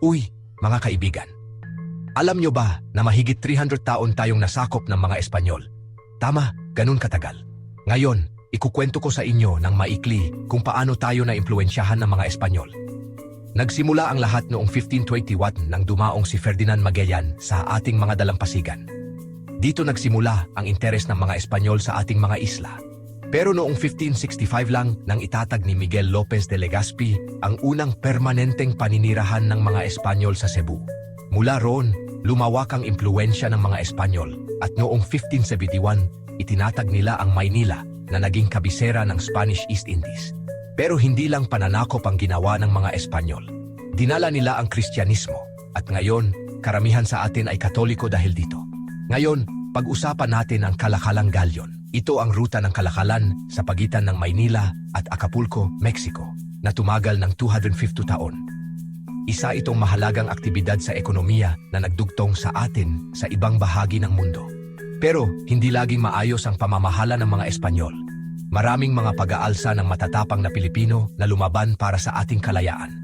Uy, mga kaibigan. Alam nyo ba na mahigit 300 taon tayong nasakop ng mga Espanyol? Tama, ganun katagal. Ngayon, ikukwento ko sa inyo ng maikli kung paano tayo na-impluensyahan ng mga Espanyol. Nagsimula ang lahat noong 1521 nang dumaong si Ferdinand Magellan sa ating mga dalampasigan. Dito nagsimula ang interes ng mga Espanyol sa ating mga isla. Pero noong 1565 lang nang itatag ni Miguel Lopez de Legazpi ang unang permanenteng paninirahan ng mga Espanyol sa Cebu. Mula roon, lumawak ang impluensya ng mga Espanyol at noong 1571, itinatag nila ang Maynila na naging kabisera ng Spanish East Indies. Pero hindi lang pananakop ang ginawa ng mga Espanyol. Dinala nila ang Kristyanismo at ngayon, karamihan sa atin ay Katoliko dahil dito. Ngayon, pag-usapan natin ang Kalakalang Galyon. Ito ang ruta ng kalakalan sa pagitan ng Maynila at Acapulco, Mexico, na tumagal ng 250 taon. Isa itong mahalagang aktibidad sa ekonomiya na nagdugtong sa atin sa ibang bahagi ng mundo. Pero hindi laging maayos ang pamamahala ng mga Espanyol. Maraming mga pag-aalsa ng matatapang na Pilipino na lumaban para sa ating kalayaan.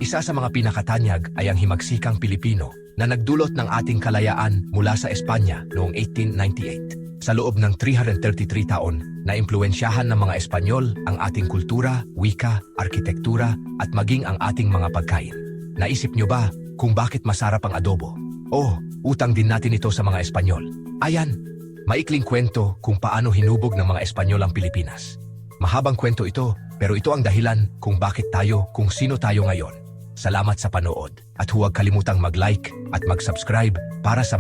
Isa sa mga pinakatanyag ay ang himagsikang Pilipino na nagdulot ng ating kalayaan mula sa Espanya noong 1898. Sa loob ng 333 taon, naimpluwensyahan ng mga Espanyol ang ating kultura, wika, arkitektura at maging ang ating mga pagkain. Naisip nyo ba kung bakit masarap ang adobo? Oh, utang din natin ito sa mga Espanyol. Ayan, maikling kwento kung paano hinubog ng mga Espanyol ang Pilipinas. Mahabang kwento ito, pero ito ang dahilan kung bakit tayo kung sino tayo ngayon. Salamat sa panood at huwag kalimutang mag-like at mag-subscribe para sa